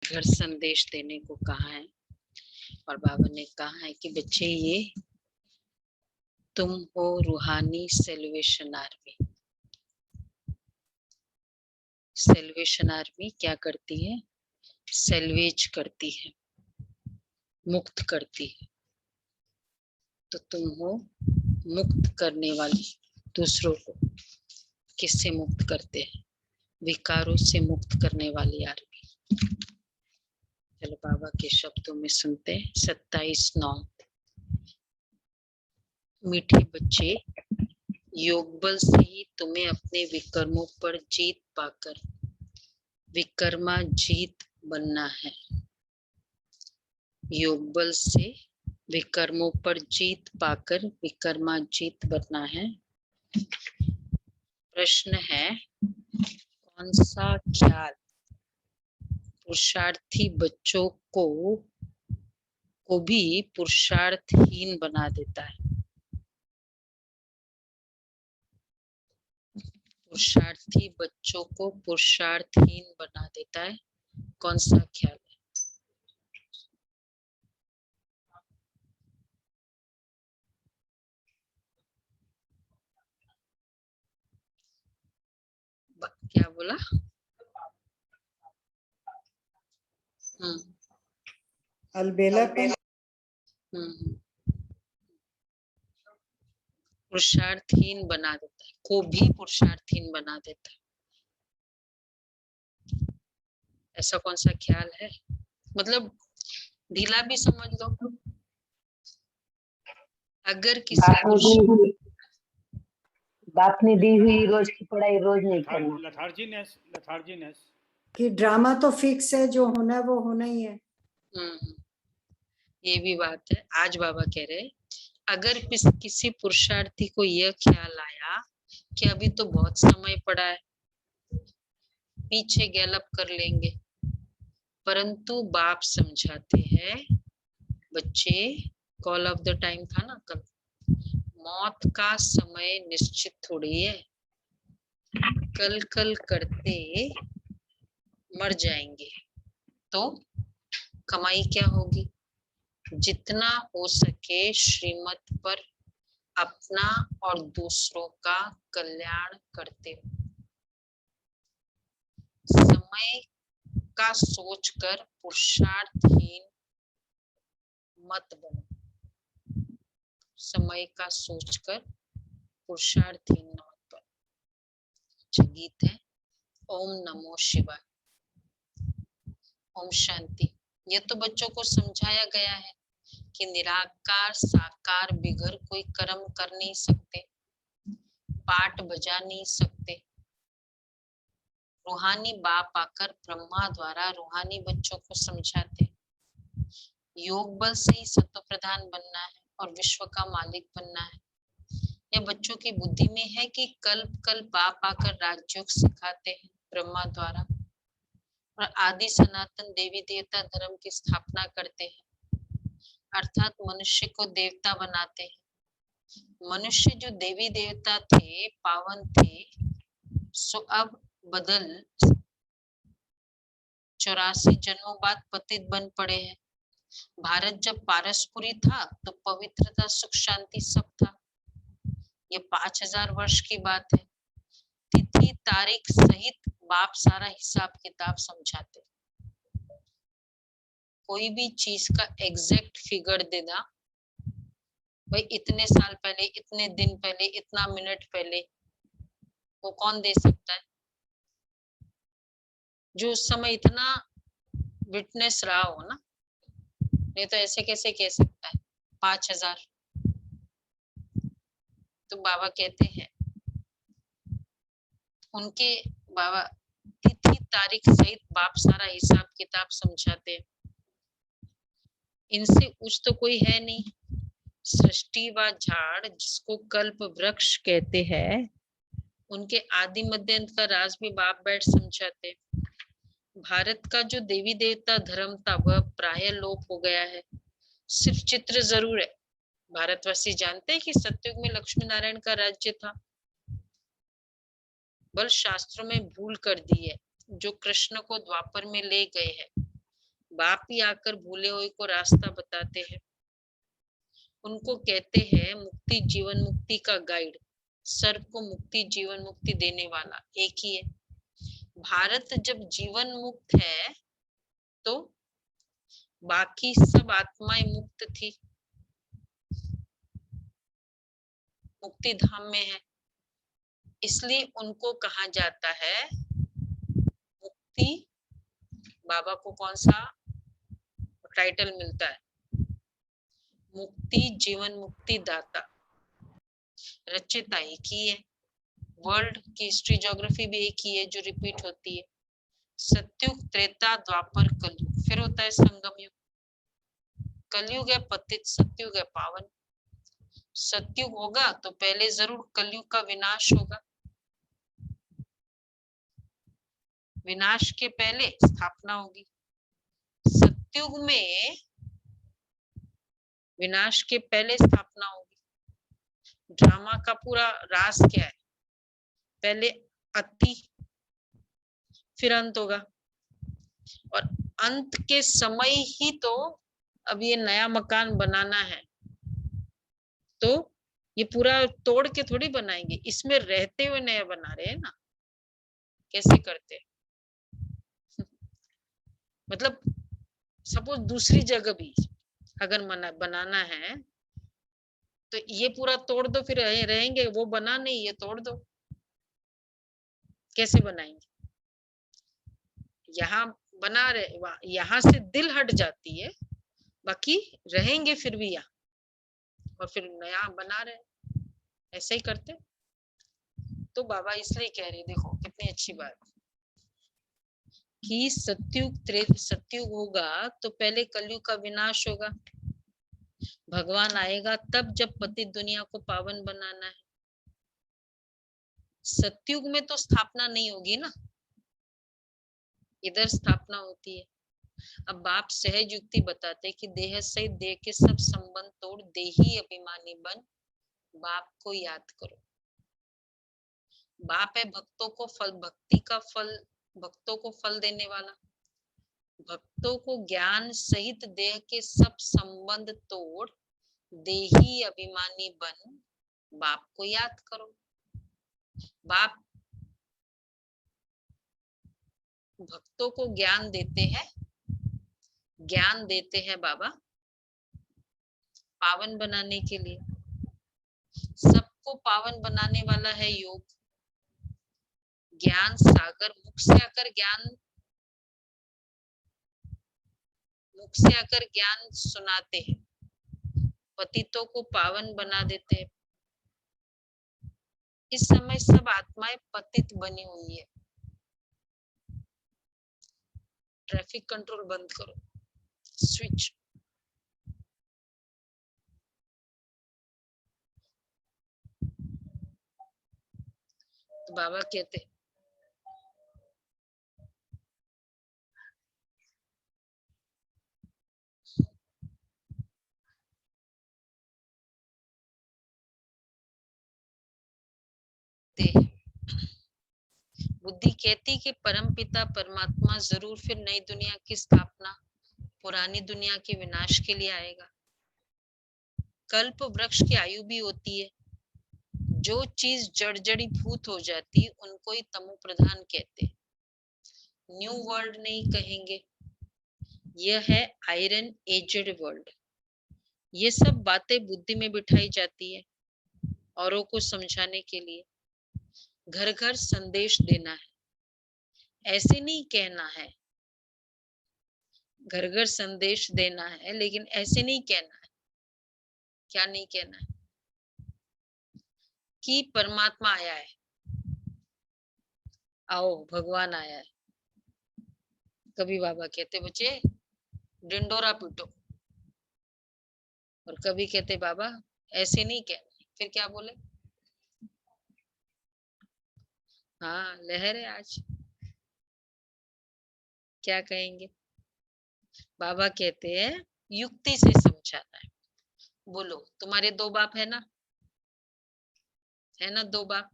घर संदेश देने को कहा है और बाबा ने कहा है कि बच्चे ये तुम हो रूहानी सेल्वेशन आर्मी। सेल्वेशन आर्मी क्या करती है? सेल्वेज करती है, मुक्त करती है। तो तुम हो मुक्त करने वाली। दूसरों को किससे मुक्त करते हैं? विकारों से मुक्त करने वाली आर्मी। चलो बाबा के शब्दों में सुनते हैं। 27/9। मीठे बच्चे, योग बल से ही तुम्हें अपने विकर्मों पर जीत पाकर विकर्मा जीत बनना है। योग बल से विकर्मों पर जीत पाकर विकर्मा जीत बनना है। प्रश्न है, कौन सा ख्याल पुरुषार्थी बच्चों को भी पुरुषार्थहीन बना देता है? पुरुषार्थी बच्चों को पुरुषार्थहीन बना देता है। कौन सा ख्याल है? क्या बोला? अलबेलापन। पुरुषार्थहीन बना देता है, को भी पुरुषार्थहीन बना देता है। ऐसा कौन सा ख्याल है? मतलब ढीला भी समझ लो। अगर किसी बाप ने दी हुई रोज की पढ़ाई रोज नहीं करना। लथार्जीनेस कि ड्रामा तो फिक्स है, जो होना है वो होना ही है। ये भी बात है। आज बाबा कह रहे, अगर किसी पुरुषार्थी को यह ख्याल आया कि अभी तो बहुत समय पड़ा है, पीछे गैलअप कर लेंगे, परंतु बाप समझाते हैं, बच्चे कॉल ऑफ द टाइम था ना कल, मौत का समय निश्चित थोड़ी है। कल कल करते मर जाएंगे, तो कमाई क्या होगी? जितना हो सके श्रीमत पर अपना और दूसरों का कल्याण करते हो। समय का सोचकर पुरुषार्थहीन मत बनो। समय का सोचकर पुरुषार्थहीन मत बनो। गीत है, ओम नमो शिवाय। ओम शांति। ये तो बच्चों को समझाया गया है कि निराकार साकार बिगर कोई कर्म कर नहीं सकते, पाठ बजा नहीं सकते। रूहानी बाप आकर ब्रह्मा द्वारा रूहानी बच्चों को समझाते, योग बल से ही सत्व प्रधान बनना है और विश्व का मालिक बनना है। यह बच्चों की बुद्धि में है कि कल्प कल्प बाप आकर राजयोग सिखाते हैं ब्रह्मा द्वारा और आदि सनातन देवी देवता धर्म की स्थापना करते हैं, अर्थात मनुष्य को देवता बनाते हैं। मनुष्य जो देवी देवता थे, पावन थे, सो अब बदल 84 जन्मों बाद पतित बन पड़े हैं। भारत जब पारसपुरी था तो पवित्रता सुख शांति सब था। ये 5000 वर्ष की बात है। तिथि तारीख सहित बाप सारा हिसाब किताब समझाते। कोई भी चीज का एग्जैक्ट फिगर देना, भाई इतने साल पहले, इतने दिन पहले, इतना मिनट पहले, वो कौन दे सकता है? जो उस समय इतना विटनेस रहा हो ना। नहीं तो ऐसे कैसे कह सकता है 5000? तो बाबा कहते हैं, उनके बाबा तिथि तारीख सहित बाप सारा हिसाब किताब समझाते हैं। इनसे उच्च तो कोई है नहीं। सृष्टि व झाड़ जिसको कल्प वृक्ष कहते हैं, उनके आदि मध्य अंत का राज भी बाप बैठ समझाते। भारत का जो देवी देवता धर्म था वह प्राय लोप हो गया है। सिर्फ चित्र जरूर है। भारतवासी जानते हैं कि सतयुग में लक्ष्मी नारायण का राज्य था। बल शास्त्रों में भूल कर दी है, जो कृष्ण को द्वापर में ले गए हैं। बाप ही आकर भूले हुए को रास्ता बताते हैं। उनको कहते हैं मुक्ति जीवन मुक्ति का गाइड। सर्व को मुक्ति जीवन मुक्ति देने वाला एक ही है। भारत जब जीवन मुक्त है तो बाकी सब आत्माएं मुक्त थी, मुक्ति धाम में है, इसलिए उनको कहा जाता है मुक्ति। बाबा को कौन सा टाइटल मिलता है? मुक्ति जीवन मुक्ति दाता। रचयिता एक ही है, वर्ल्ड की हिस्ट्री ज्योग्राफी भी एक ही है जो रिपीट होती है। सत्युग त्रेता द्वापर कलयुग, फिर होता है संगम युग। कलयुग है पतित, सत्युग है पावन। सत्युग होगा तो पहले जरूर कलयुग का विनाश होगा, विनाश के पहले स्थापना होगी। सत्युग में विनाश के पहले स्थापना होगी। ड्रामा का पूरा राज क्या है? पहले अति फिर अंत होगा, और अंत के समय ही तो अब ये नया मकान बनाना है, तो ये पूरा तोड़ के थोड़ी बनाएंगे, इसमें रहते हुए नया बना रहे हैं ना। कैसे करते हैं? मतलब सपोज दूसरी जगह भी अगर बनाना है तो ये पूरा तोड़ दो, फिर रहेंगे वो बना नहीं, ये तोड़ दो, कैसे बनाएंगे? यहाँ बना रहे, यहाँ से दिल हट जाती है, बाकी रहेंगे फिर भी यहाँ, और फिर नया बना रहे, ऐसे ही करते। तो बाबा इसलिए कह रहे, देखो कितनी अच्छी बात कि सत्युग होगा तो पहले कलयुग का विनाश होगा। भगवान आएगा तब जब पतित दुनिया को पावन बनाना है। सत्युग में तो स्थापना नहीं होगी ना, इधर स्थापना होती है। अब बाप सहज युक्ति बताते कि देह सहित देह के सब संबंध तोड़ देही अभिमानी बन बाप को याद करो। बाप है भक्तों को फल, भक्ति का फल, भक्तों को फल देने वाला। भक्तों को ज्ञान सहित देह के सब संबंध तोड़ देही अभिमानी बन बाप को याद करो। बाप भक्तों को ज्ञान देते हैं, ज्ञान देते हैं बाबा पावन बनाने के लिए। सबको पावन बनाने वाला है योग। ज्ञान सागर मुख से आकर ज्ञान सुनाते हैं, पतितों को पावन बना देते हैं। इस समय सब आत्माएं पतित बनी हुई है। ट्रैफिक कंट्रोल बंद करो, स्विच। तो बाबा कहते बुद्धि कहती कि परमपिता परमात्मा जरूर फिर नई दुनिया की स्थापना, पुरानी दुनिया के विनाश के लिए आएगा। कल्प वृक्ष की आयु भी होती है। जो चीज जड़ी भूत हो जाती उनको ही तमो प्रधान कहते। न्यू वर्ल्ड नहीं कहेंगे, यह है आयरन एजेड वर्ल्ड। ये सब बातें बुद्धि में बिठाई जाती है औरों को समझाने के लिए। घर घर संदेश देना है, ऐसे नहीं कहना है। घर घर संदेश देना है, लेकिन ऐसे नहीं कहना है। क्या नहीं कहना है? कि परमात्मा आया है, आओ भगवान आया है। कभी बाबा कहते बच्चे डिंडोरा पीटो, और कभी कहते बाबा ऐसे नहीं कहना। फिर क्या बोले? हाँ लहर है आज, क्या कहेंगे? बाबा कहते हैं युक्ति से समझाना है। बोलो तुम्हारे दो बाप है ना? है ना दो बाप,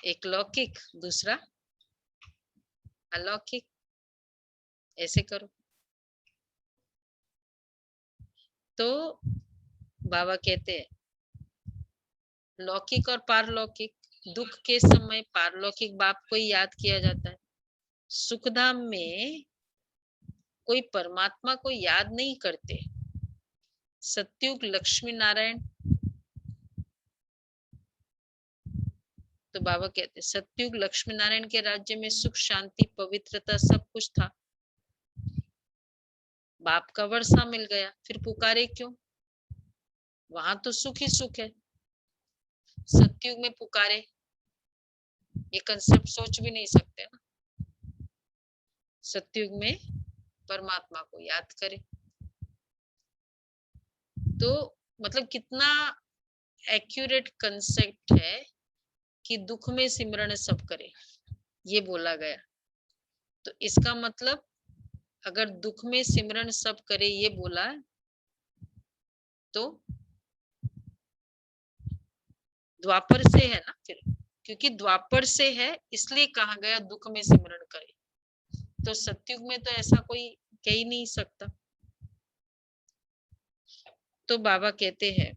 एक लौकिक दूसरा अलौकिक। ऐसे करो, तो बाबा कहते हैं लौकिक और पारलौकिक, दुख के समय पारलौकिक बाप को ही याद किया जाता है। सुखधाम में कोई परमात्मा को याद नहीं करते। सत्युग लक्ष्मी नारायण, तो बाबा कहते सत्युग लक्ष्मी नारायण के राज्य में सुख शांति पवित्रता सब कुछ था। बाप का वर्षा मिल गया, फिर पुकारे क्यों? वहां तो सुख ही सुख है। सत्युग में पुकारे, ये कंसेप्ट सोच भी नहीं सकते ना। सत्युग में परमात्मा को याद करे तो मतलब कितना एक्यूरेट कंसेप्ट है कि दुख में सिमरन सब करे, ये बोला गया। तो इसका मतलब अगर दुख में सिमरन सब करे ये बोला तो द्वापर से है ना, फिर क्योंकि द्वापर से है इसलिए कहा गया दुख में सिमरन करे। तो सत्युग में तो ऐसा कोई कह ही नहीं सकता। तो बाबा कहते हैं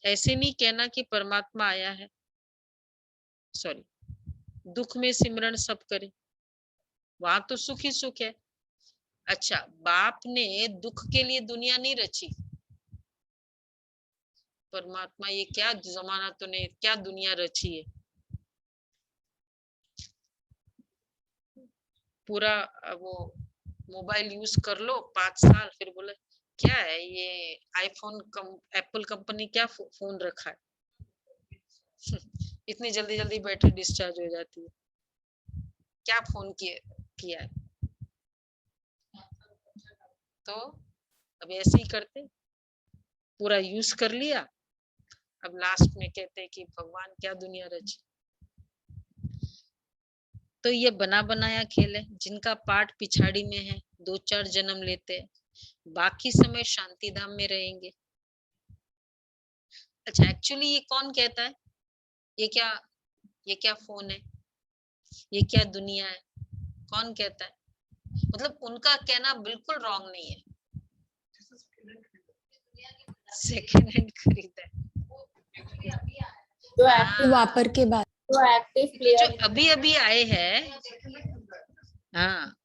ऐसे नहीं कहना कि परमात्मा आया है, सॉरी, दुख में सिमरन सब करे, वहां तो सुख ही सुख है। अच्छा, बाप ने दुख के लिए दुनिया नहीं रची। परमात्मा ये क्या जमाना तूने क्या दुनिया रची है। पूरा वो मोबाइल यूज कर लो 5 साल, फिर बोले क्या है ये आईफोन एप्पल कंपनी क्या फोन रखा है। इतनी जल्दी जल्दी बैटरी डिस्चार्ज हो जाती है, क्या फोन किया है। तो अब ऐसे ही करते, पूरा यूज कर लिया, अब लास्ट में कहते हैं कि भगवान क्या दुनिया रची। तो ये बना बनाया खेल है, जिनका पाठ पिछाड़ी में है 2-4 जन्म लेते हैं, बाकी समय शांति धाम में रहेंगे। अच्छा, एक्चुअली ये कौन कहता है ये क्या फोन है, ये क्या दुनिया है, कौन कहता है? मतलब उनका कहना बिल्कुल रॉन्ग नहीं है। सेकेंड हैंड खरीदा है जो एक्टिव वापर के बाद, जो एक्टिव जो प्लेयर अभी अभी आए हैं, हाँ,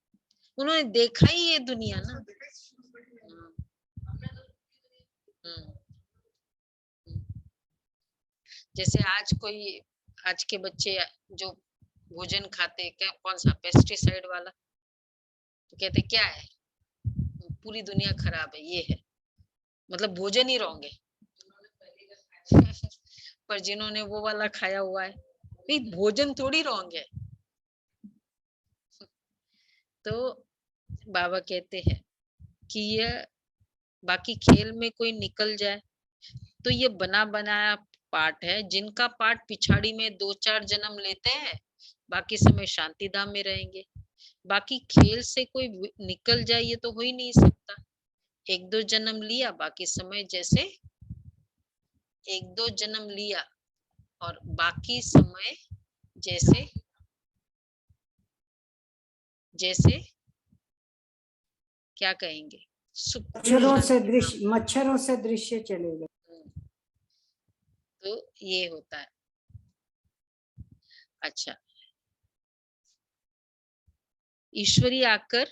उन्होंने देखा ही ये दुनिया ना। जैसे आज के बच्चे जो भोजन खाते क्या, कौन सा पेस्टिसाइड वाला, तो कहते क्या है, पूरी दुनिया खराब है, ये है, मतलब भोजन ही रॉन्ग है। पर जिन्होंने वो वाला खाया हुआ है, नहीं भोजन थोड़ी रॉन्ग है। तो बाबा कहते हैं कि ये बाकी खेल में कोई निकल जाए तो ये बना बनाया पाठ है, जिनका पाठ पिछाड़ी में 2-4 जन्म लेते हैं, बाकी समय शांति धाम में रहेंगे। बाकी खेल से कोई निकल जाए ये तो हो ही नहीं सकता। 1-2 जन्म लिया, बाकी समय जैसे 1-2 जन्म लिया और बाकी समय जैसे जैसे क्या कहेंगे, मच्छरों से दृश्य चले गए। तो ये होता है। अच्छा, ईश्वरी आकर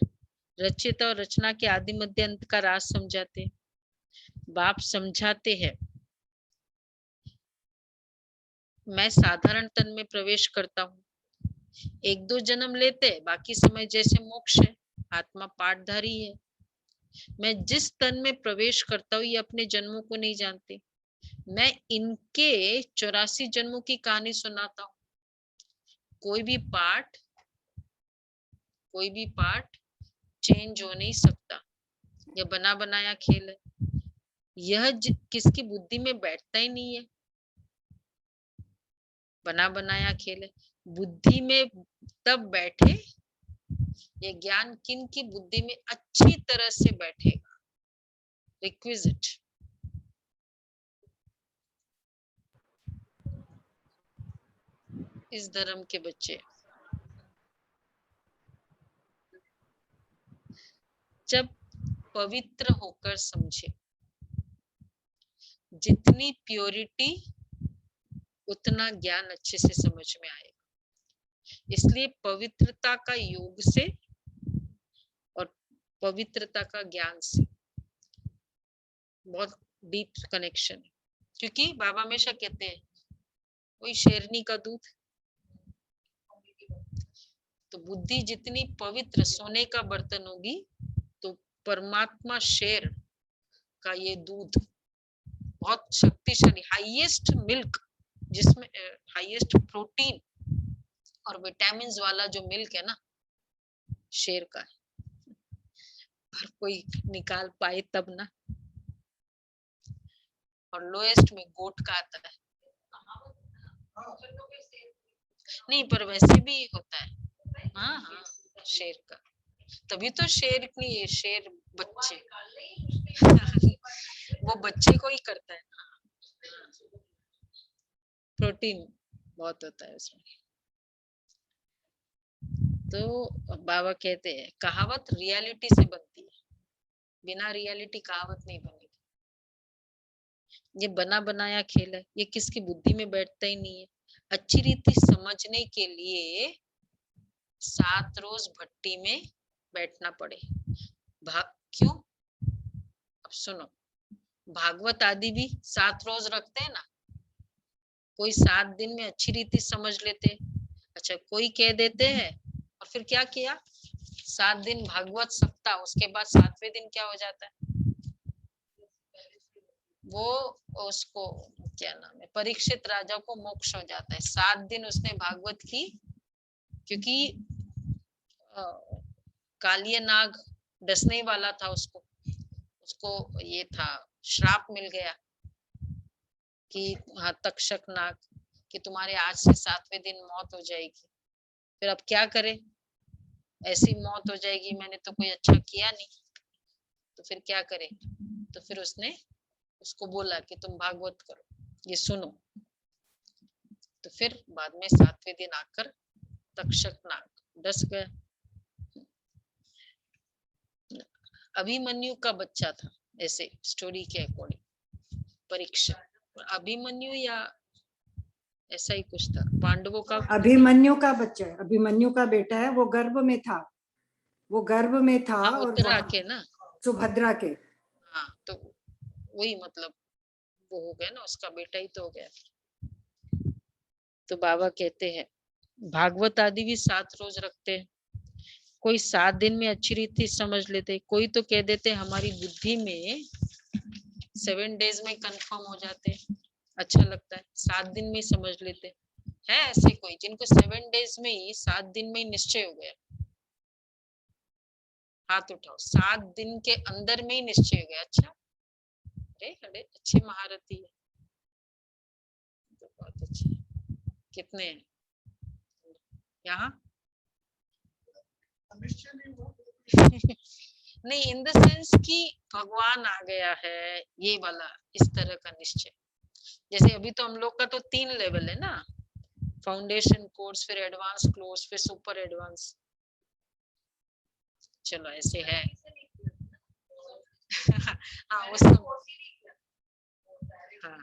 रचित और रचना के आदि मध्य अंत का राज समझाते। बाप समझाते हैं मैं साधारण तन में प्रवेश करता हूँ, 1-2 जन्म लेते, बाकी समय जैसे मोक्ष है, आत्मा पाठधारी है। मैं जिस तन में प्रवेश करता हूँ ये अपने जन्मों को नहीं जानते, मैं इनके 84 जन्मों की कहानी सुनाता हूँ। कोई भी पार्ट चेंज हो नहीं सकता, यह बना बनाया खेल है। यह किसकी बुद्धि में बैठता ही नहीं है, बना बनाया खेल है। बुद्धि में तब बैठे, ये ज्ञान किन की बुद्धि में अच्छी तरह से बैठेगा, रिक्विजिट। इस धर्म के बच्चे जब पवित्र होकर समझे। जितनी प्योरिटी उतना ज्ञान अच्छे से समझ में आएगा। इसलिए पवित्रता का योग से और पवित्रता का ज्ञान से बहुत डीप कनेक्शन है। क्योंकि बाबा हमेशा कहते हैं वही शेरनी का दूध। तो बुद्धि जितनी पवित्र सोने का बर्तन होगी तो परमात्मा शेर का ये दूध बहुत शक्तिशाली, हाईएस्ट मिल्क, जिसमें हाईएस्ट प्रोटीन और विटामिन वाला जो मिल्क है ना, शेर का है। पर कोई निकाल पाए तब ना। और लोएस्ट में गोट का आता है। नहीं, पर वैसे भी होता है। हाँ हाँ, शेर का। तभी तो शेर नहीं है, शेर बच्चे वो बच्चे को ही करता है। प्रोटीन बहुत होता है उसमें। तो बाबा कहते हैं कहावत रियलिटी से बनती है, बिना रियलिटी कहावत नहीं बनेगी। ये बना बनाया खेल है, ये किसकी बुद्धि में बैठता ही नहीं है। अच्छी रीति समझने के लिए 7 रोज भट्टी में बैठना पड़े। क्यों? अब सुनो, भागवत आदि भी 7 रोज रखते हैं ना। कोई 7 दिन में अच्छी रीति समझ लेते, अच्छा कोई कह देते हैं और फिर क्या किया, 7 दिन भागवत सप्ताह, उसके बाद 7वें दिन क्या हो जाता है, वो उसको क्या नाम है, परीक्षित राजा को मोक्ष हो जाता है। 7 दिन उसने भागवत की, क्योंकि कालिय नाग डसने वाला था उसको ये था, श्राप मिल गया कि हाँ, तक्षक नाग कि तुम्हारे आज से 7वें दिन मौत हो जाएगी। फिर अब क्या करे, ऐसी मौत हो जाएगी, मैंने तो कोई अच्छा किया नहीं, तो फिर क्या करे। तो फिर उसने उसको बोला कि तुम भागवत करो, ये सुनो। तो फिर बाद में 7वें दिन आकर तक्षक नाग डस गया। अभिमन्यु का बच्चा था, ऐसे स्टोरी के अकॉर्डिंग, परीक्षा। अभिमन्यु या ऐसा ही कुछ था, पांडवों का। अभिमन्यु का बच्चा है, अभिमन्यु का बेटा है, वो गर्भ में था, वो गर्भ में था। हाँ, और उत्तरा के ना, सुभद्रा के। हाँ, तो वही मतलब वो हो गया ना, उसका बेटा ही तो हो गया। तो बाबा कहते हैं भागवत आदि भी 7 रोज रखते हैं। कोई 7 दिन में अच्छी रीति समझ लेते, कोई तो कह देते हमारी बुद्धि में 7 डेज में कंफर्म हो जाते, अच्छा लगता है, 7 दिन में ही समझ लेते है। ऐसे कोई जिनको 7 डेज में ही, 7 दिन में ही निश्चय हो गया, हाथ उठाओ। 7 दिन के अंदर में ही निश्चय हो गया। अच्छा, अरे अच्छे महारथी है, तो बहुत अच्छे। कितने हैं यहाँ? नहीं, इन द सेंस कि भगवान आ गया है, ये वाला, इस तरह का निश्चय। जैसे अभी तो हम लोग का तो 3 लेवल है ना, फाउंडेशन कोर्स, फिर एडवांस कोर्स, फिर सुपर एडवांस। चलो ऐसे है। हाँ, वो सब, हाँ,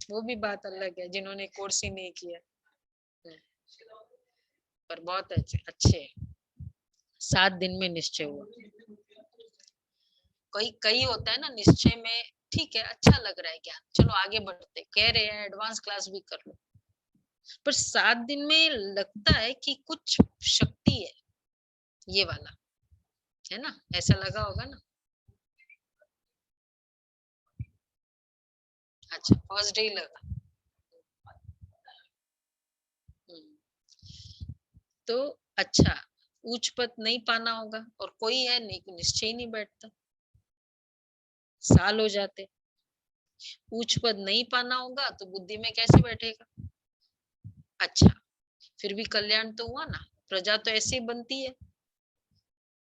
वो भी बात अलग है, जिन्होंने कोर्स ही नहीं किया, पर बहुत अच्छे 7 दिन में निश्चय हुआ। कई होता है ना निश्चय में, ठीक है अच्छा लग रहा है ज्ञान, चलो आगे बढ़ते, कह रहे हैं एडवांस क्लास भी कर लो, पर 7 दिन में लगता है कि कुछ शक्ति है, ये वाला है ना, ऐसा लगा होगा ना। अच्छा, फर्स्ट डे लगा। तो अच्छा, उच्च पद नहीं पाना होगा, और कोई है नहीं, निश्चय ही नहीं बैठता, साल हो जाते। उच्च पद नहीं पाना होगा तो बुद्धि में कैसे बैठेगा। अच्छा, फिर भी कल्याण तो हुआ ना, प्रजा तो ऐसे ही बनती है,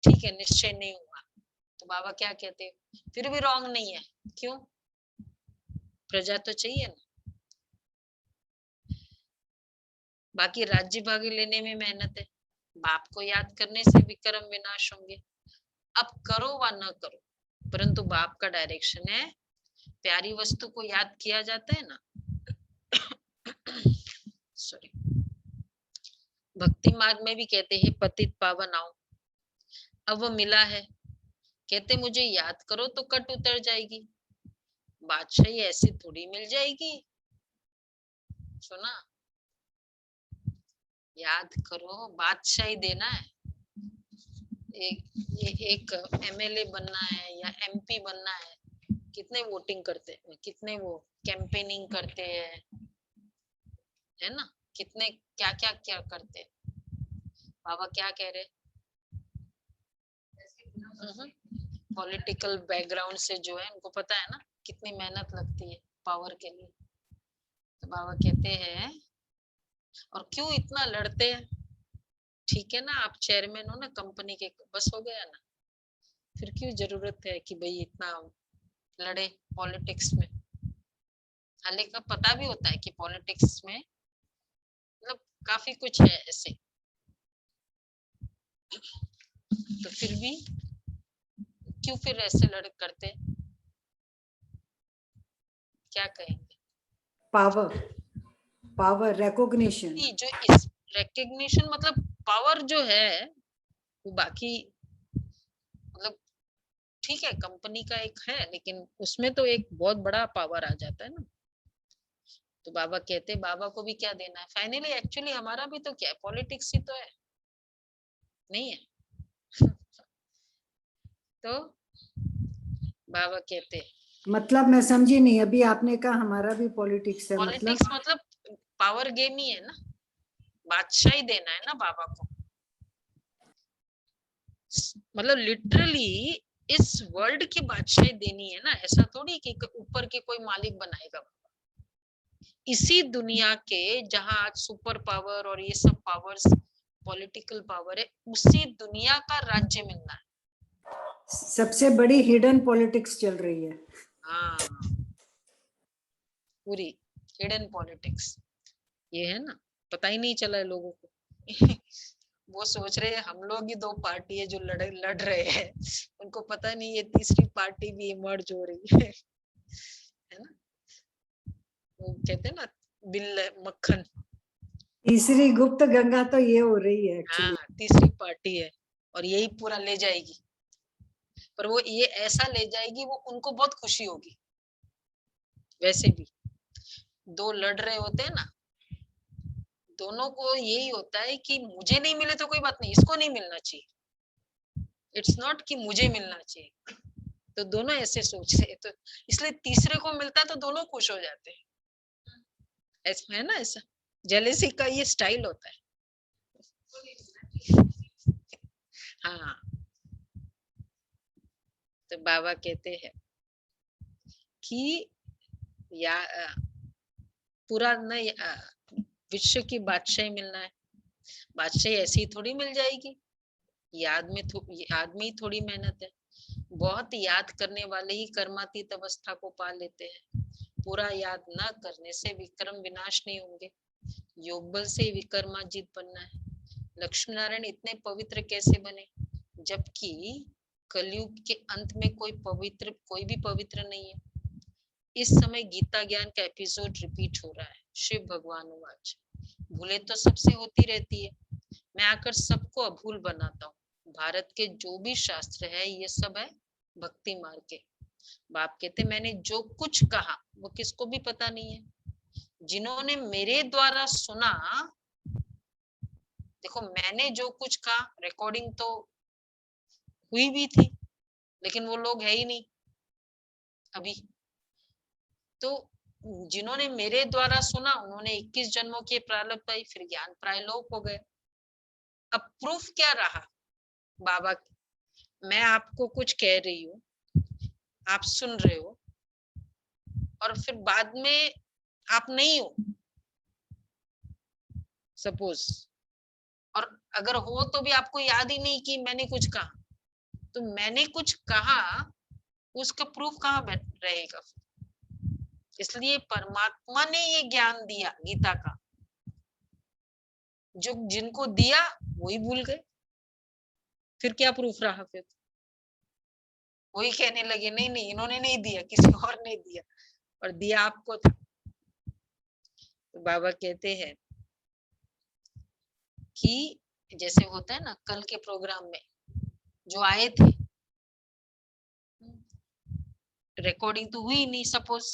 ठीक है, निश्चय नहीं हुआ तो बाबा क्या कहते हैं, फिर भी रॉन्ग नहीं है। क्यों? प्रजा तो चाहिए ना। बाकी राज्य भागी लेने में मेहनत है, बाप को याद करने से भी कर्म विनाश होंगे। अब करो व न करो, परंतु बाप का डायरेक्शन है प्यारी वस्तु को याद किया जाता है ना। सॉरी, भक्ति मार्ग में भी कहते हैं पतित पावन आओ। अब वो मिला है, कहते मुझे याद करो तो कट उतर जाएगी, बादशाही ऐसी थोड़ी मिल जाएगी। सुना, याद करो, बादशाही देना है, एक एमएलए बनना है या एमपी बनना है, कितने वोटिंग करते हैं, कितने वो कैंपेनिंग करते हैं, है ना, कितने क्या क्या क्या करते हैं। बाबा क्या कह रहे, पॉलिटिकल बैकग्राउंड से जो है उनको पता है ना कितनी मेहनत लगती है पावर के लिए। तो बाबा कहते हैं और क्यों इतना लड़ते हैं, ठीक है ना, आप चेयरमैन हो ना कंपनी के, बस हो गया ना, फिर क्यों जरूरत है कि भाई इतना लड़े पॉलिटिक्स में। हालांकि पता भी होता है कि पॉलिटिक्स में मतलब काफी कुछ है ऐसे, तो फिर भी क्यों फिर ऐसे लड़ करते, क्या कहेंगे। पावर, पावर रिकॉग्निशन, जो इस रिकग्निशन मतलब पावर जो है वो बाकी मतलब ठीक है कंपनी का एक है, लेकिन उसमें तो एक बहुत बड़ा पावर आ जाता है ना। तो बाबा कहते बाबा को भी क्या देना है फाइनली, एक्चुअली हमारा भी तो क्या है, पॉलिटिक्स ही तो है, नहीं है। तो बाबा कहते मतलब मैं समझी नहीं, अभी आपने कहा हमारा भी पॉलिटिक्स है, पॉलिटिक्स मतलब पावर गेम ही है ना, बादशाही देना है ना बाबा को, मतलब लिटरली इस वर्ल्ड की बादशाही देनी है ना, ऐसा थोड़ी कि ऊपर के कोई मालिक बनाएगा। इसी दुनिया के जहां आज सुपर पावर और ये सब पावर्स पॉलिटिकल पावर है, उसी दुनिया का राज्य मिलना है। सबसे बड़ी हिडन पॉलिटिक्स चल रही है। हाँ, पूरी हिडन पॉलिटिक्स ये है ना, पता ही नहीं चला है लोगों को। वो सोच रहे हैं हम लोग ही दो पार्टी है जो लड़ रहे हैं, उनको पता नहीं ये तीसरी पार्टी भी इमर्ज हो रही है ना। वो कहते हैं ना बिल मक्खन, तीसरी गुप्त गंगा तो ये हो रही है एक्चुअली। हाँ तीसरी पार्टी है और यही पूरा ले जाएगी, पर वो ये ऐसा ले जाएगी वो उनको बहुत खुशी होगी। वैसे भी दो लड़ रहे होते हैं ना, दोनों को यही होता है कि मुझे नहीं मिले तो कोई बात नहीं, इसको नहीं मिलना चाहिए, इट्स नॉट कि मुझे मिलना चाहिए। तो दोनों ऐसे सोच रहे, तो इसलिए तीसरे को मिलता है तो दोनों खुश हो जाते हैं, ऐसा है ना, ऐसा जेलेसी का ये स्टाइल होता है। हाँ, तो बाबा कहते हैं कि या पूरा न विश्व की बादशाही मिलना है, बादशाही ऐसी थोड़ी मिल जाएगी, याद में ही थोड़ी मेहनत है। बहुत याद करने वाले ही कर्मातीत अवस्था को पा लेते हैं, पूरा याद न करने से विक्रम विनाश नहीं होंगे, योग बल से विक्रमाजीत बनना है। लक्ष्मी नारायण इतने पवित्र कैसे बने, जबकि कलयुग के अंत में कोई भी पवित्र नहीं है। इस समय गीता ज्ञान का एपिसोड रिपीट हो रहा है। शिव भगवान वाच, भूले तो सबसे होती रहती है, मैं आकर सबको अभूल बनाता हूँ। भारत के जो भी शास्त्र है ये सब है भक्ति मार्ग के। बाप कहते मैंने जो कुछ कहा वो किसको भी पता नहीं है, जिन्होंने मेरे द्वारा सुना, देखो मैंने जो कुछ कहा रिकॉर्डिंग तो हुई भी थी, लेकिन वो लोग है ही नहीं अभी। तो जिन्होंने मेरे द्वारा सुना उन्होंने 21 जन्मों के प्रारब्ध पाई, फिर ज्ञान प्रायलोक हो गए। अब प्रूफ क्या रहा बाबा, मैं आपको कुछ कह रही हूँ, आप सुन रहे हो, और फिर बाद में आप नहीं हो सपोज, और अगर हो तो भी आपको याद ही नहीं कि मैंने कुछ कहा, तो मैंने कुछ कहा उसका प्रूफ कहाँ रहेगा। इसलिए परमात्मा ने ये ज्ञान दिया गीता का, जो जिनको दिया वही भूल गए, फिर क्या प्रूफ रहा फिर। वही कहने लगे नहीं नहीं इन्होंने नहीं दिया, किसी और ने दिया, और दिया आपको था। तो बाबा कहते हैं कि जैसे होता है ना, कल के प्रोग्राम में जो आए थे, रिकॉर्डिंग तो हुई नहीं सपोज,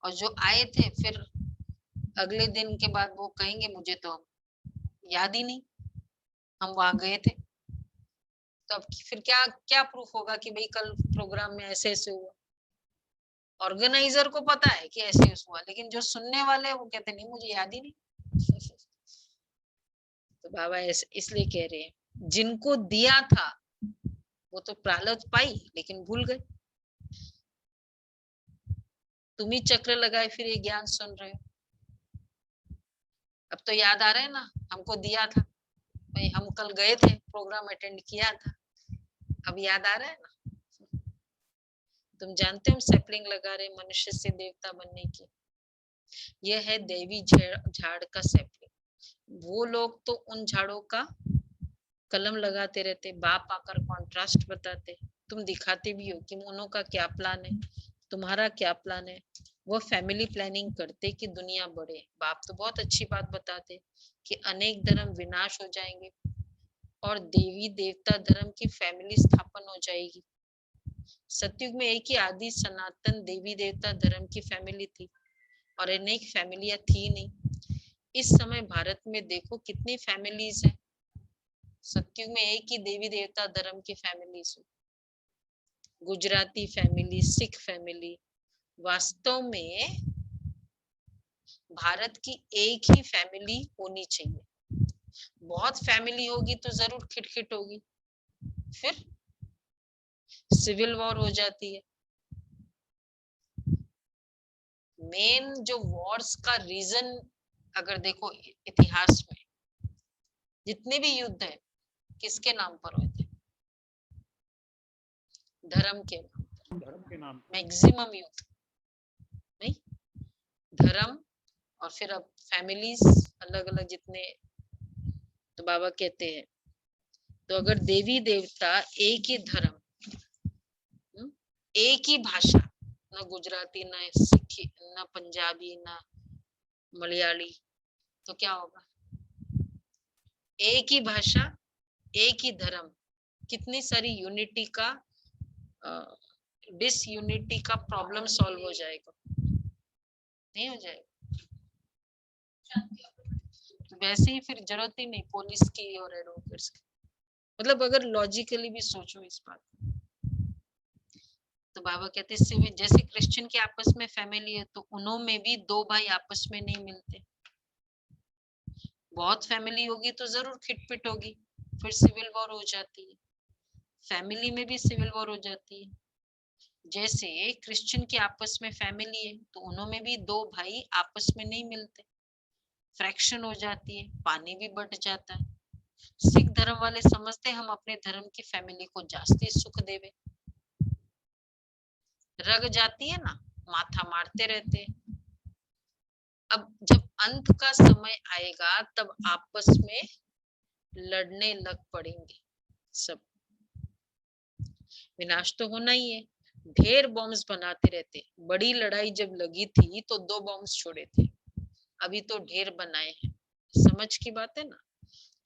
और जो आए थे फिर अगले दिन के बाद वो कहेंगे मुझे तो याद ही नहीं, हम वहां गए थे। तो अब फिर क्या क्या प्रूफ होगा कि भाई कल प्रोग्राम में ऐसे ऐसे हुआ? ऑर्गेनाइजर को पता है कि ऐसे हुआ, लेकिन जो सुनने वाले हैं वो कहते नहीं मुझे याद ही नहीं। तो बाबा इसलिए कह रहे हैं जिनको दिया था वो तो प्रारब्ध पाई लेकिन भूल गए। तुम ही चक्र लगाए फिर ये ज्ञान सुन रहे हो। अब तो याद आ रहा है ना, हमको दिया था भाई, हम कल गए थे, प्रोग्राम अटेंड किया था, अब याद आ रहा है ना। तुम जानते हो सैपलिंग लगा रहे मनुष्य से देवता बनने की, यह है देवी झाड़ का सैपलिंग। वो लोग तो उन झाड़ों का कलम लगाते रहते, बाप आकर कॉन्ट्रास्ट बताते, तुम दिखाते भी हो कि मोनो का क्या प्लान है, तुम्हारा क्या प्लान है। वो फैमिली प्लानिंग करते कि दुनिया बढ़े। बाप तो बहुत अच्छी बात बताते कि अनेक धर्म विनाश हो जाएंगे और देवी देवता धर्म की फैमिली स्थापन हो जाएगी। सतयुग में एक ही आदि सनातन देवी देवता धर्म की फैमिली थी और अनेक फैमिलियां थी नहीं। इस समय भारत में देखो कितनी फैमिलीज है। सतयुग में एक ही देवी देवता धर्म की families, Gujarati family, Sikh family. वास्तव में भारत की एक ही फैमिली होनी चाहिए। बहुत फैमिली होगी तो जरूर खिटखिट होगी, फिर सिविल वॉर हो जाती है। मेन जो वॉर्स का रीजन अगर देखो इतिहास में, जितने भी युद्ध है किसके नाम पर हुए थे? धर्म के नाम, धर्म के नाम। मैक्सिमम युद्ध नहीं, धर्म और फिर अब फैमिलीज अलग अलग जितने। तो बाबा कहते हैं तो अगर देवी देवता एक ही धर्म, एक ही भाषा, न गुजराती न सिखी न पंजाबी न मलयाली, तो क्या होगा? एक ही भाषा एक ही धर्म, कितनी सारी यूनिटी का डिसयूनिटी का प्रॉब्लम सॉल्व हो जाएगा? नहीं हो जाएगा। वैसे ही फिर जरूरत ही नहीं पुलिस की और एडवोकेट्स की। मतलब अगर लॉजिकली भी सोचो इस बात, तो बाबा कहते हैं जैसे क्रिश्चियन के आपस में फैमिली है तो उन्होंने भी दो भाई आपस में नहीं मिलते। बहुत फैमिली होगी तो जरूर खिटपिट होगी, फिर सिविल वॉर हो जाती है। फैमिली में भी सिविल वॉर हो जाती है। जैसे क्रिश्चियन के आपस में फैमिली है तो उन्होंने भी दो भाई आपस में नहीं मिलते, फ्रैक्शन हो जाती है, पानी भी बट जाता है। सिख धर्म वाले समझते हम अपने धर्म की फैमिली को जास्ती सुख देवे, रग जाती है ना, माथा मारते रहते। अब जब अंत का समय आएगा तब आपस में लड़ने लग पड़ेंगे सब, विनाश तो होना ही है। ढेर बॉम्ब्स बनाते रहते, बड़ी लड़ाई जब लगी थी तो 2 बॉम्ब्स छोड़े थे, अभी तो ढेर बनाए हैं। समझ की बात है ना,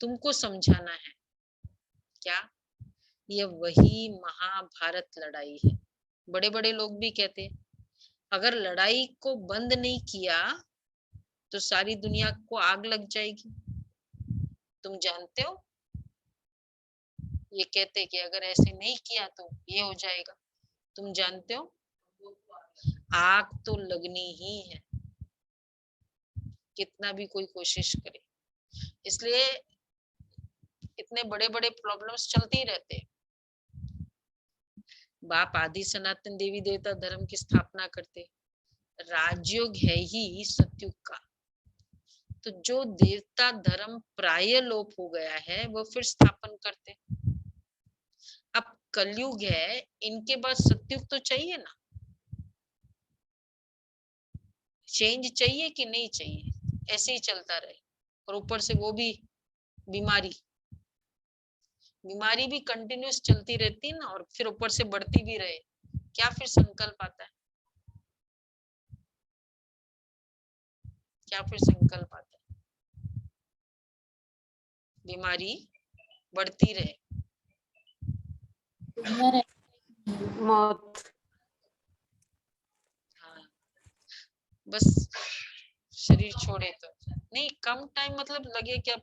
तुमको समझाना है क्या, यह वही महाभारत लड़ाई है। बड़े बड़े लोग भी कहते अगर लड़ाई को बंद नहीं किया तो सारी दुनिया को आग लग जाएगी। तुम जानते हो, ये कहते कि अगर ऐसे नहीं किया तो ये हो जाएगा। तुम जानते हो आग तो लगनी ही है, कितना भी कोई कोशिश करे। इसलिए इतने बड़े बड़े प्रॉब्लम्स चलते ही रहते हैं। बाप आदि सनातन देवी देवता धर्म की स्थापना करते, राजयोग है ही सतयुग का। तो जो देवता धर्म प्राय लोप हो गया है वो फिर स्थापन करते। अब कलयुग है, इनके बाद सतयुग तो चाहिए ना, चेंज चाहिए कि नहीं चाहिए? ऐसे ही चलता रहे और ऊपर से वो भी बीमारी, बीमारी भी कंटिन्यूस चलती रहती है ना, और फिर ऊपर से बढ़ती भी रहे, क्या फिर संकल्प आता है? क्या फिर संकल्प आता है? बीमारी बढ़ती रहे, मौत। हाँ, बस शरीर छोड़े तो नहीं, कम टाइम मतलब लगे कि अब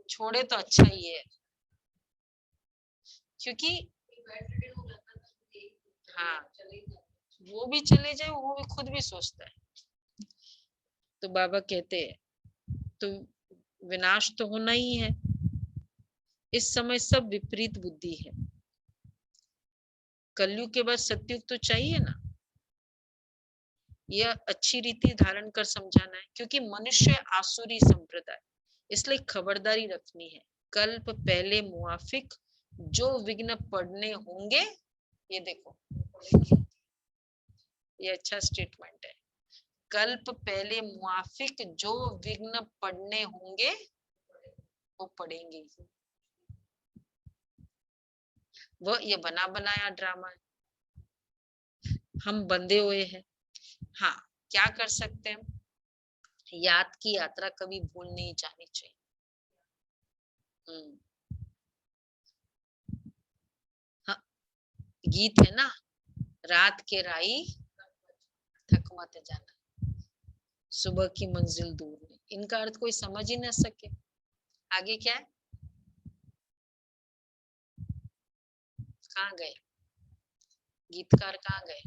छोड़े तो अच्छा ही है, क्योंकि हाँ वो भी चले जाए, वो भी खुद भी सोचता है। तो बाबा कहते हैं तो विनाश तो होना ही है, इस समय सब विपरीत बुद्धि है। कलयुग के बाद सतयुग तो चाहिए ना, यह अच्छी रीति धारण कर समझाना है, क्योंकि मनुष्य आसुरी संप्रदाय, इसलिए खबरदारी रखनी है। कल्प पहले मुआफिक जो विघ्न पड़ने होंगे, ये देखो ये अच्छा स्टेटमेंट है। कल्प पहले मुआफिक जो विघ्न पड़ने होंगे वो पड़ेंगे। वो ये बना बनाया ड्रामा है, हम बंधे हुए हैं। हाँ, क्या कर सकते हैं, याद की यात्रा कभी भूल नहीं जानी चाहिए। हाँ, गीत है ना, रात के राई थक मत जाना, सुबह की मंजिल दूर नहीं। इनका अर्थ कोई समझ ही ना सके। आगे क्या है, कहाँ गए गीतकार, कहाँ गए?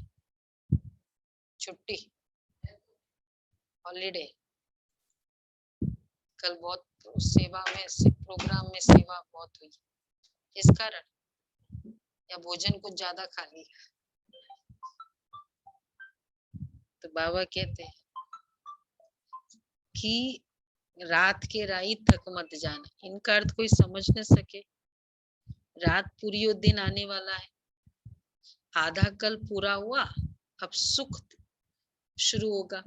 छुट्टी, हॉलीडे। कल बहुत सेवा में, प्रोग्राम में सेवा बहुत हुई, इस कारण, या भोजन कुछ ज्यादा खा लिया। तो बाबा कहते हैं कि रात के राई थक मत जाना, इनका अर्थ कोई समझ न सके। रात पूरी और दिन आने वाला है, आधा कल पूरा हुआ, अब सुख शुरू होगा।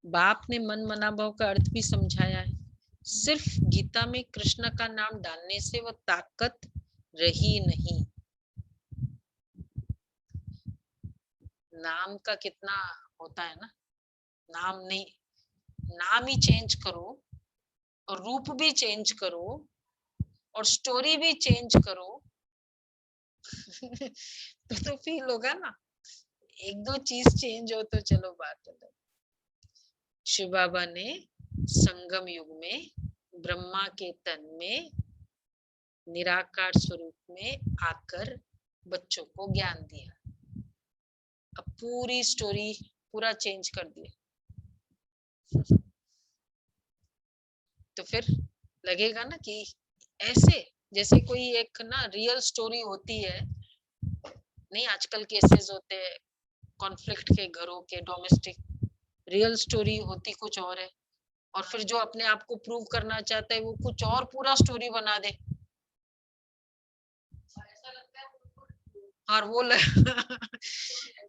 बाप ने मन मना भाव का अर्थ भी समझाया है। सिर्फ गीता में कृष्ण का नाम डालने से वह ताकत रही नहीं। नाम का कितना होता है ना, नाम नहीं, नाम ही चेंज करो और रूप भी चेंज करो और स्टोरी भी चेंज करो तो फील होगा ना। एक दो चीज चेंज हो तो चलो बात अलग। शिव बाबा ने संगम युग में ब्रह्मा के तन में निराकार स्वरूप में आकर बच्चों को ज्ञान दिया। अब पूरी स्टोरी पूरा चेंज कर दिया, तो फिर लगेगा ना कि ऐसे जैसे कोई एक ना रियल स्टोरी होती है। नहीं, आजकल केसेस होते हैं कॉन्फ्लिक्ट के, घरों के, डोमेस्टिक, रियल स्टोरी होती कुछ और है, और फिर जो अपने आप को प्रूव करना चाहता है वो कुछ और पूरा स्टोरी बना दे, और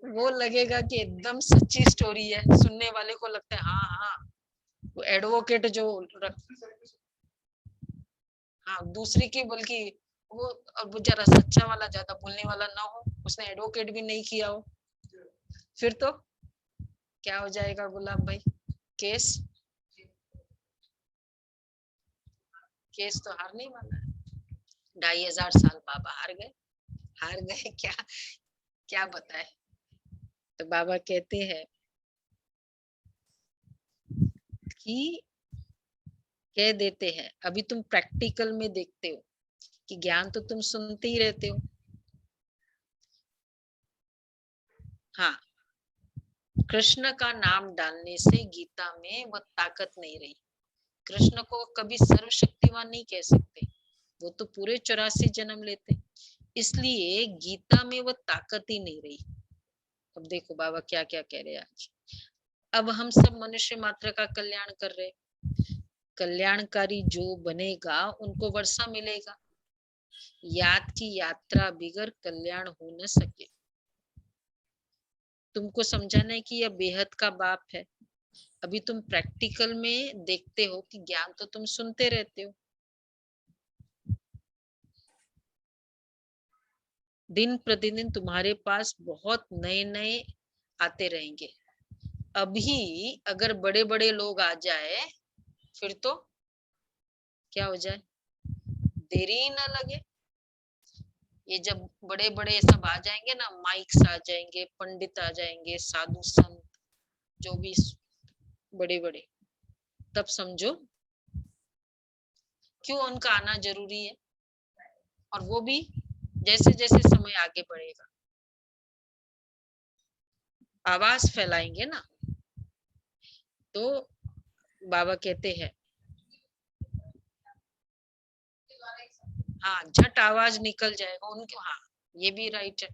वो लगेगा कि एकदम सच्ची स्टोरी है। सुनने वाले को लगता है हाँ हाँ, वो एडवोकेट जो हाँ दूसरी की, बल्कि वो जरा सच्चा वाला, ज्यादा बोलने वाला ना हो, उसने एडवोकेट भी नहीं किया हो, फिर तो क्या हो जाएगा गुलाब भाई? केस केस तो हारने वाला है। 2500 साल बाबा हार गए क्या, क्या बताए। तो बाबा कहते हैं कि कह देते हैं, अभी तुम प्रैक्टिकल में देखते हो कि ज्ञान तो तुम सुनते ही रहते हो। हाँ, कृष्ण का नाम डालने से गीता में वह ताकत नहीं रही। कृष्ण को कभी सर्वशक्तिमान नहीं कह सकते, वो तो पूरे 84 जन्म लेते, इसलिए गीता में वह ताकत ही नहीं रही। अब देखो बाबा क्या क्या कह रहे हैं आज। अब हम सब मनुष्य मात्र का कल्याण कर रहे, कल्याणकारी जो बनेगा उनको वर्षा मिलेगा। याद की यात्रा बिगर कल्याण हो न सके। तुमको समझाना है कि यह बेहद का बाप है। अभी तुम प्रैक्टिकल में देखते हो कि ज्ञान तो तुम सुनते रहते हो, दिन प्रतिदिन तुम्हारे पास बहुत नए नए आते रहेंगे। अभी अगर बड़े बड़े लोग आ जाए फिर तो क्या हो जाए, देरी ही ना लगे। ये जब बड़े बड़े सब आ जाएंगे ना, माइक्स आ जाएंगे, पंडित आ जाएंगे, साधु संत जो भी बड़े बड़े, तब समझो क्यों उनका आना जरूरी है। और वो भी जैसे जैसे समय आगे बढ़ेगा आवाज फैलाएंगे ना, तो बाबा कहते हैं हाँ झट आवाज निकल जाएगा उनके। हाँ ये भी राइट है।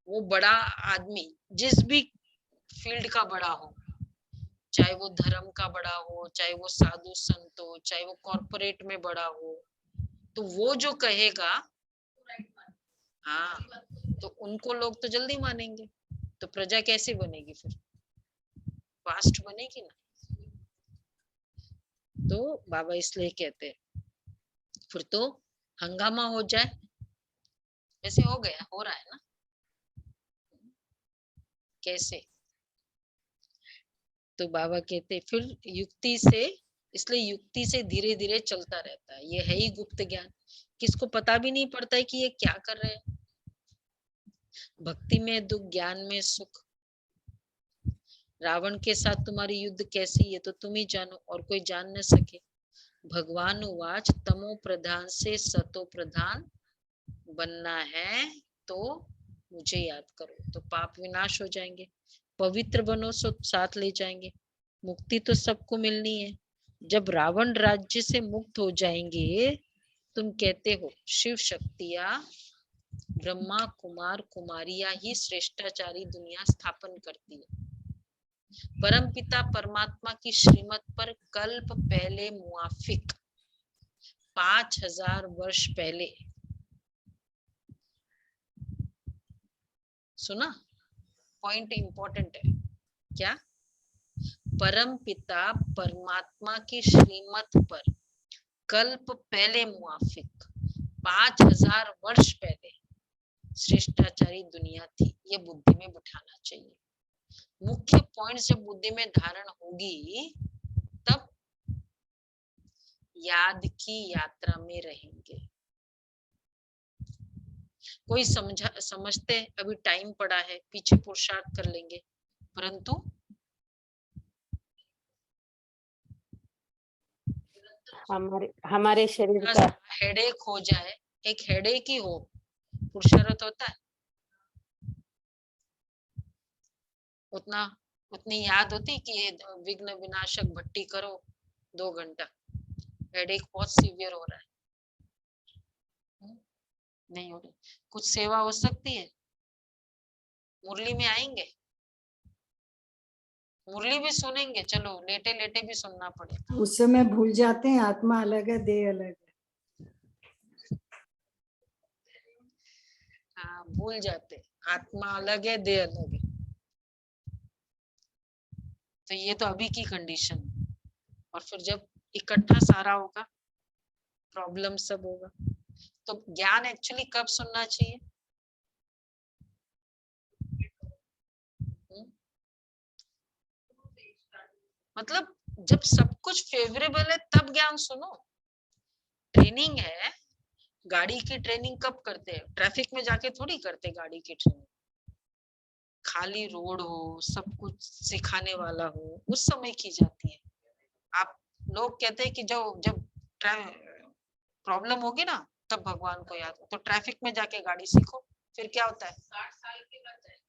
वो बड़ा आदमी जिस भी फील्ड का बड़ा हो, चाहे वो धर्म का बड़ा हो, चाहे वो साधु संत हो, चाहे वो कॉर्पोरेट में बड़ा हो, तो वो जो कहेगा हाँ तो उनको लोग तो जल्दी मानेंगे। तो प्रजा कैसी बनेगी फिर, फास्ट बनेगी ना। तो बाबा इसलिए कहते हैं फिर तो हंगामा हो जाए, वैसे हो गया, हो रहा है ना। कैसे, तो बाबा कहते फिर युक्ति से, इसलिए युक्ति से धीरे धीरे चलता रहता है। ये है ही गुप्त ज्ञान, किसको पता भी नहीं पड़ता है कि ये क्या कर रहे हैं। भक्ति में दुख, ज्ञान में सुख। रावण के साथ तुम्हारी युद्ध कैसी है तो तुम ही जानो, और कोई जान न सके। भगवान उवाच तमो प्रधान से सतो प्रधान बनना है तो मुझे याद करो, तो पाप विनाश हो जाएंगे। पवित्र बनो सो साथ ले जाएंगे। मुक्ति तो सबको मिलनी है। जब रावण राज्य से मुक्त हो जाएंगे, तुम कहते हो शिव शक्तियां, ब्रह्मा कुमार कुमारियां ही श्रेष्ठाचारी दुनिया स्थापन करती है। परम पिता परमात्मा की श्रीमत पर कल्प पहले मुआफिक 5000 वर्ष पहले, सुना, पॉइंट इंपॉर्टेंट है क्या, परम पिता परमात्मा की श्रीमत पर कल्प पहले मुआफिक 5000 वर्ष पहले श्रेष्ठाचारी दुनिया थी। ये बुद्धि में बिठाना चाहिए। मुख्य पॉइंट जब बुद्धि में धारण होगी तब याद की यात्रा में रहेंगे। कोई समझते अभी टाइम पड़ा है, पीछे पुरुषार्थ कर लेंगे, परंतु हमारे शरीर का हेडेक हो जाए, एक हेडेक ही हो, पुरुषार्थ होता है उतना, उतनी याद होती कि ये विघ्न विनाशक भट्टी करो 2 घंटा। हेडेक बहुत सीवियर हो रहा है, नहीं हो रही। कुछ सेवा हो सकती है, मुरली में आएंगे, मुरली भी सुनेंगे, चलो लेटे लेटे भी सुनना पड़ेगा। उस समय भूल जाते हैं आत्मा अलग है, देह अलग है। हाँ भूल जाते, आत्मा अलग है, देह अलग है। तो ये तो अभी की कंडीशन, और फिर जब इकट्ठा सारा होगा, प्रॉब्लम सब होगा। तो ज्ञान एक्चुअली कब सुनना चाहिए, मतलब जब सब कुछ फेवरेबल है तब ज्ञान सुनो। ट्रेनिंग है, गाड़ी की ट्रेनिंग कब करते हैं, ट्रैफिक में जाके थोड़ी करते गाड़ी की ट्रेनिंग। खाली रोड हो, सब कुछ सिखाने वाला हो, उस समय की जाती है। आप लोग कहते हैं कि जब प्रॉब्लम होगी ना तब भगवान को याद हो, तो ट्रैफिक में जाके गाड़ी सीखो, फिर क्या होता है 60 साल के बाद जाएगी।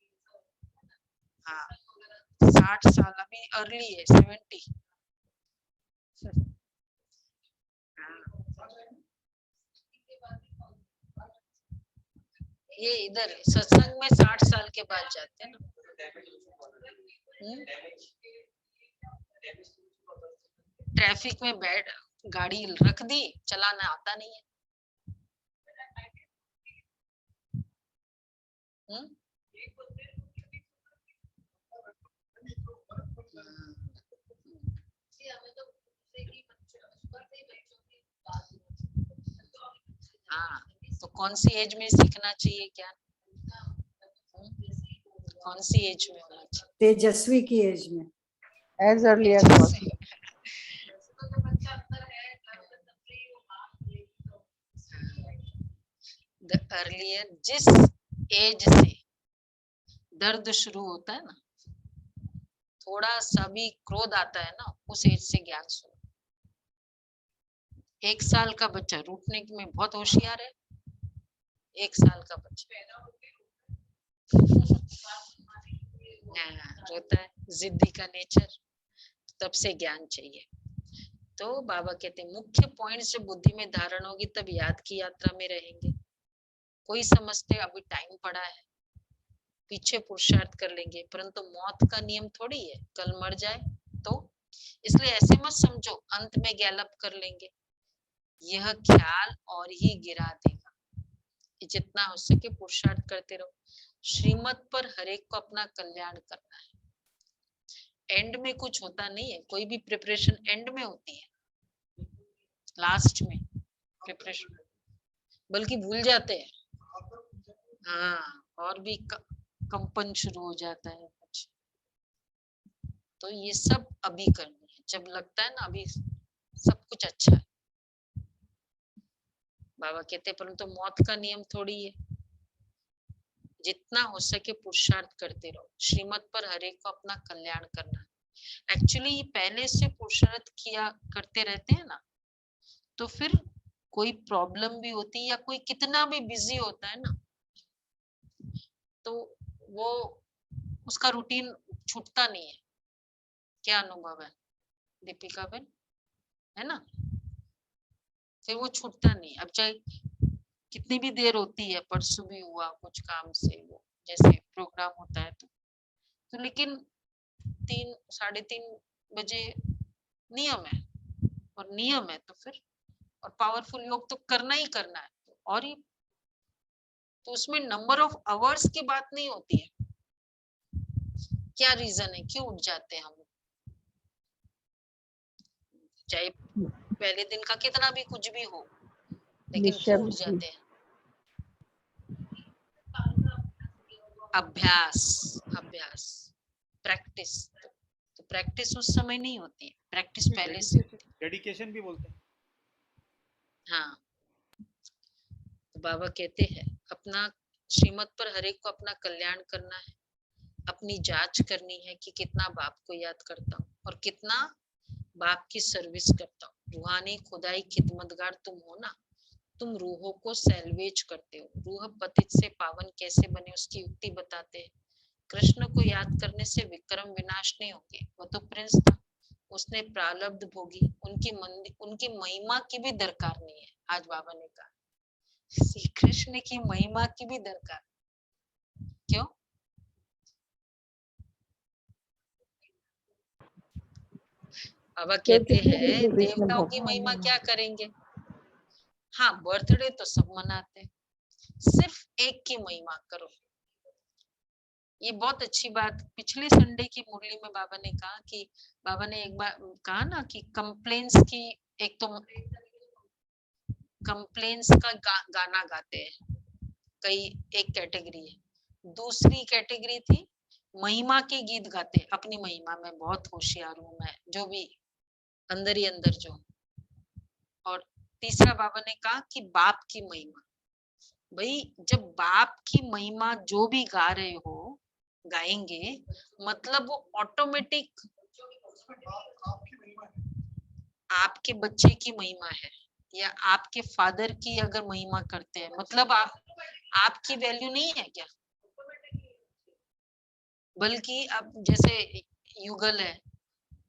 हाँ 60 साल, अभी अर्ली है 70। ये इधर सत्संग में 60 साल के बाद जाते हैं ना। ट्रैफिक में बैठ गाड़ी रख दी, चलाना आता नहीं है। हाँ तो कौन सी एज में सीखना चाहिए ज्ञान? कौन सी एज में होना चाहिए? तेजस्वी की एज में। As early as possible. The earlier, जिस एज से दर्द शुरू होता है ना, थोड़ा सा भी क्रोध आता है ना, उस एज से ज्ञान शुरू। 1 साल का बच्चा रूठने में बहुत होशियार है। 1 साल का बच्चा रोता है, जिद्दी का नेचर, तब से ज्ञान चाहिए। तो बाबा कहते हैं मुख्य पॉइंट जब बुद्धि में धारण होगी तब याद की यात्रा में रहेंगे। कोई समझते अभी टाइम पड़ा है, पीछे पुरुषार्थ कर लेंगे, परंतु मौत का नियम थोड़ी है, कल मर जाए तो। इसलिए ऐसे मत समझो अंत में गैलप कर लेंगे, यह ख्याल और ही गिरा देगा। जितना हो सके पुरुषार्थ करते रहो। श्रीमत पर हरेक को अपना कल्याण करना है। एंड में कुछ होता नहीं है, कोई भी प्रिपरेशन एंड में होती है, लास्ट में प्रिपरेशन, बल्कि भूल जाते हैं। हाँ, और भी कंपन शुरू हो जाता है कुछ। तो ये सब अभी करनी है, जब लगता है ना अभी सब कुछ अच्छा है। बाबा कहते परंतु मौत का नियम थोड़ी है। जितना हो सके पुरुषार्थ करते रहो। श्रीमत पर हरेक को अपना कल्याण करना। एक्चुअली पहले से पुरुषार्थ किया करते रहते हैं ना, तो फिर कोई प्रॉब्लम भी होती है या कोई कितना भी बिजी होता है ना, तो वो उसका रूटीन छूटता नहीं है। क्या अनुभव है दीपिका बहन, है ना? फिर वो छूटता नहीं। अब चाहे कितनी भी देर होती है, परसों भी हुआ कुछ काम से, वो जैसे प्रोग्राम होता है तो लेकिन 3 साढ़े 3 बजे नियम है, और नियम है तो फिर, और पावरफुल योग तो करना ही करना है। और ही तो उसमें नंबर ऑफ आवर्स की बात नहीं होती है। क्या रीजन है, क्यों उठ जाते हैं हम? चाहे पहले दिन का कितना भी कुछ भी हो, लेकिन क्यों उठ जाते हैं? अभ्यास, अभ्यास, प्रैक्टिस। तो प्रैक्टिस उस समय नहीं होती है, प्रैक्टिस पहले से। डेडिकेशन भी बोलते हैं। हाँ, तो बाबा कहते हैं अपना श्रीमत पर हरेक को अपना कल्याण करना है। अपनी जांच करनी है कि कितना बाप को याद करता हूँ और कितना बाप की सर्विस करता हूँ। रूहानी खुदाई खिदमतगार तुम हो ना, तुम रूहों को सैल्वेज करते हो। रूह पतित से पावन कैसे बने उसकी युक्ति बताते हैं। कृष्ण को याद करने से विक्रम विनाश नहीं होंगे। वो तो प्रिंस था, उसने प्रारब्ध भोगी, उनकी महिमा की भी दरकार नहीं है। आज बाबा ने कहा श्री कृष्ण की महिमा की भी दरकार, क्यों? बाबा कहते हैं देवताओं की महिमा क्या करेंगे? हाँ, बर्थडे तो सब मनाते हैं, सिर्फ एक की महिमा करो। ये बहुत अच्छी बात पिछले संडे की मुरली में बाबा ने कहा कि बाबा ने एक बार कहा ना कि कंप्लेंट्स की, एक तो कंप्लेंट्स का गाना गाते हैं कई, एक कैटेगरी है। दूसरी कैटेगरी थी महिमा के गीत गाते, अपनी महिमा में बहुत होशियार हूँ मैं, जो भी अंदर ही अंदर जो। और तीसरा बाबा ने कहा कि बाप की महिमा। भाई जब बाप की महिमा जो भी गा रहे हो, गाएंगे, मतलब वो ऑटोमेटिक आपके बच्चे की महिमा है, या आपके फादर की अगर महिमा करते हैं, मतलब आपकी वैल्यू नहीं है क्या? बल्कि अब जैसे युगल है,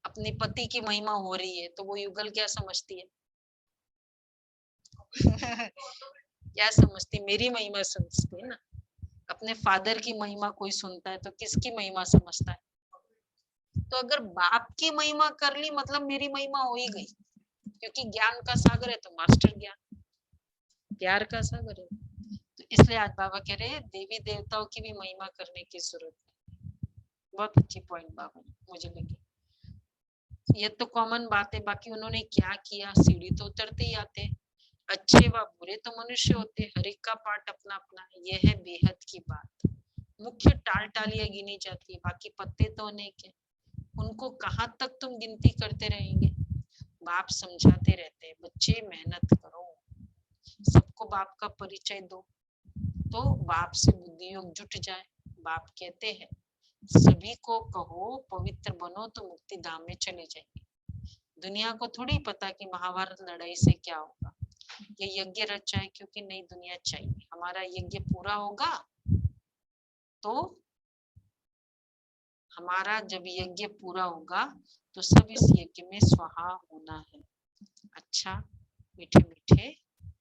अपने पति की महिमा हो रही है, तो वो युगल क्या समझती है? क्या समझती? मेरी महिमा समझती है ना। अपने फादर की महिमा कोई सुनता है तो किसकी महिमा समझता है? तो अगर बाप की महिमा कर ली मतलब मेरी महिमा हो ही गई, क्योंकि ज्ञान का सागर है तो मास्टर ज्ञान, प्यार का सागर है। तो इसलिए आज बाबा कह रहे हैं देवी देवताओं की भी महिमा करने की जरूरत है। बहुत अच्छी पॉइंट बाबा ने मुझे लगी। ये तो कॉमन बात है, बाकी उन्होंने क्या किया, सीढ़ी तो उतरते ही आते। अच्छे व बुरे तो मनुष्य होते, हर एक का पार्ट अपना अपना है। यह है बेहद की बात। मुख्य टाल टालियां गिनी जाती है, बाकी पत्ते तो अनेक है। उनको कहाँ तक तुम गिनती करते रहेंगे। बाप समझाते रहते हैं, बच्चे मेहनत करो, सबको बाप का परिचय दो, तो बाप से बुद्धि योग जुट जाए। बाप कहते हैं सभी को कहो पवित्र बनो तो मुक्ति धाम में चले जाएंगे। दुनिया को थोड़ी पता कि महाभारत लड़ाई से क्या होगा। ये यज्ञ रचा है क्योंकि नई दुनिया चाहिए। हमारा यज्ञ पूरा होगा तो हमारा जब यज्ञ पूरा होगा तो सब इस यज्ञ में स्वाहा होना है। अच्छा, मीठे मीठे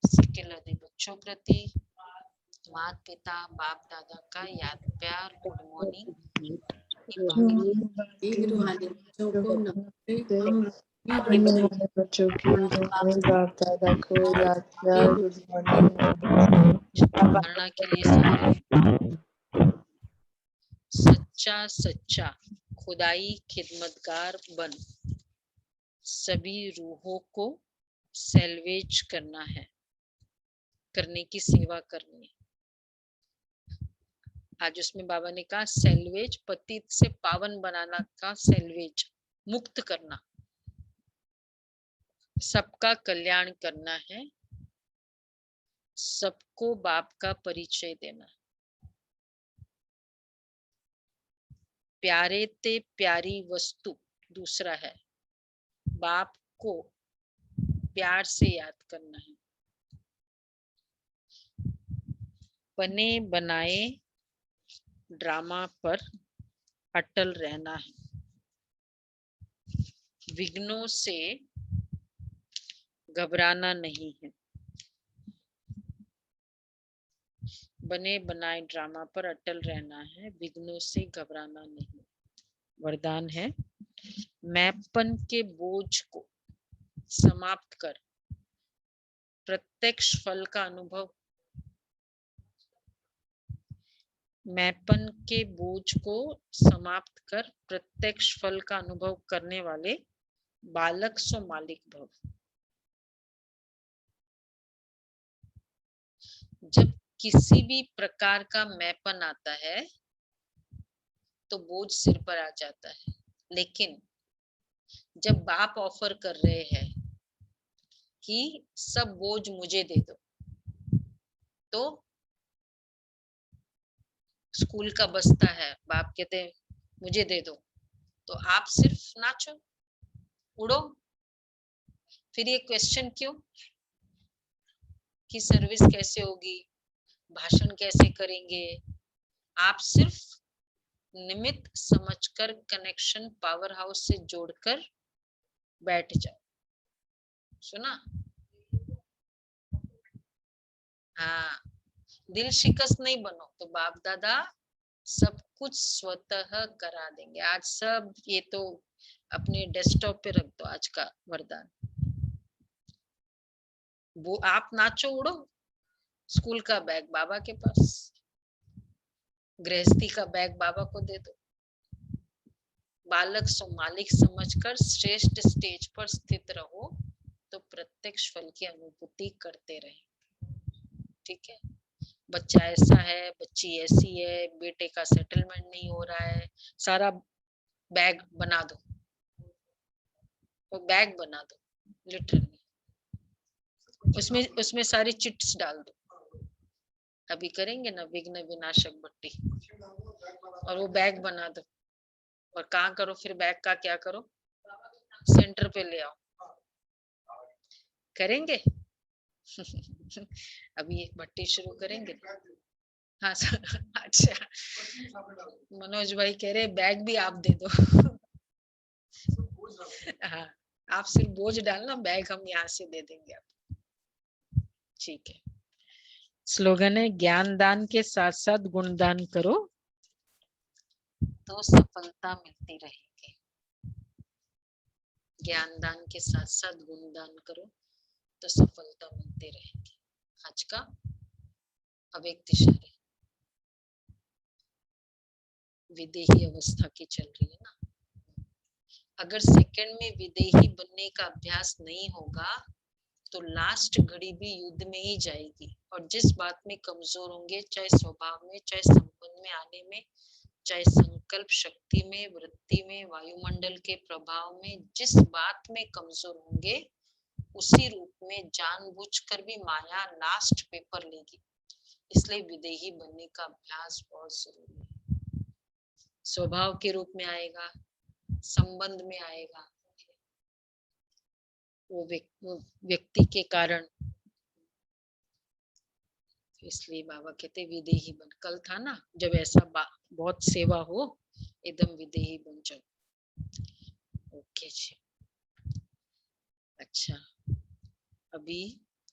सिक्के लदे बच्चों प्रति माता पिता बाप दादा का याद प्यार गुड मॉर्निंग। बच्चों की बाप दादा को याद प्यार गुड मॉर्निंग। धारणा के लिए सारे सच्चा सच्चा खुदाई खिदमतगार बन सभी रूहों को सेल्वेज करना है, करने की सेवा करनी है। आज उसमें बाबा ने कहा सेल्वेज, पतित से पावन बनाना का सेल्वेज, मुक्त करना, सबका कल्याण करना है, सबको बाप का परिचय देना। प्यारे ते प्यारी वस्तु दूसरा है, बाप को प्यार से याद करना है। बने बनाए ड्रामा पर अटल रहना है, विघ्नों से घबराना नहीं है। बने बनाए ड्रामा पर अटल रहना है, विघ्नों से घबराना नहीं। वरदान है मैंपन के बोझ को समाप्त कर प्रत्यक्ष फल का अनुभव। मैंपन के बोझ को समाप्त कर प्रत्यक्ष फल का अनुभव करने वाले बालक सो मालिक भव। जब किसी भी प्रकार का मैंपन आता है तो बोझ सिर पर आ जाता है, लेकिन जब बाप ऑफर कर रहे हैं कि सब बोझ मुझे दे दो, तो स्कूल का बस्ता है, बाप कहते हैं मुझे दे दो, तो आप सिर्फ नाचो उड़ो। फिर ये क्वेश्चन क्यों कि सर्विस कैसे होगी, भाषण कैसे करेंगे। आप सिर्फ निमित्त समझकर कनेक्शन पावर हाउस से जोड़कर बैठ जाओ। सुना? हाँ, दिल शिकस्त नहीं बनो तो बाप दादा सब कुछ स्वतः करा देंगे। आज सब ये तो अपने डेस्कटॉप पे रख दो आज का वरदान। वो आप नाचो उड़ो, स्कूल का बैग बाबा के पास, गृहस्थी का बैग बाबा को दे दो। बालक सो मालिक समझकर श्रेष्ठ स्टेज पर स्थित रहो तो प्रत्यक्ष फल की अनुभूति करते रहे। ठीक है, बच्चा ऐसा है, बच्ची ऐसी है, बेटे का सेटलमेंट नहीं हो रहा है, सारा बैग बना दो, वो बैग बना दो लिटरली, उसमें सारी चिट्स डाल दो। अभी करेंगे ना विघ्न विनाशक भट्टी, और वो बैग बना दो। और कहाँ करो फिर बैग का, क्या करो, सेंटर पे ले आओ। करेंगे अभी भट्टी शुरू करेंगे। हाँ अच्छा, मनोज भाई कह रहे बैग भी आप दे दो हाँ, आप सिर्फ बोझ डालना, बैग हम यहाँ से दे देंगे आपको। ठीक है, स्लोगन है ज्ञान दान के साथ साथ गुणदान करो तो सफलता मिलती रहेगी। ज्ञान दान के साथ साथ गुणदान करो तो सफलता मिलती रहेगी। आज का अव्यक्त इशारे विदेही अवस्था की चल रही है ना। अगर सेकंड में विदेही बनने का अभ्यास नहीं होगा तो लास्ट घड़ी भी युद्ध में ही जाएगी। और जिस बात में कमजोर होंगे, चाहे स्वभाव में, चाहे संबंध में आने में, चाहे संकल्प शक्ति में, वृत्ति में, वायुमंडल के प्रभाव में, जिस बात में कमजोर होंगे उसी रूप में जानबूझकर भी माया लास्ट पेपर लेगी। इसलिए विदेही बनने का अभ्यास बहुत जरूरी है। स्वभाव के रूप में आएगा, संबंध में आएगा, वो व्यक्ति के कारण। इसलिए बाबा कहते विदेही बन। कल था ना, जब ऐसा बहुत सेवा हो, एकदम विदेही बन जाओ। ओके जी, अच्छा अभी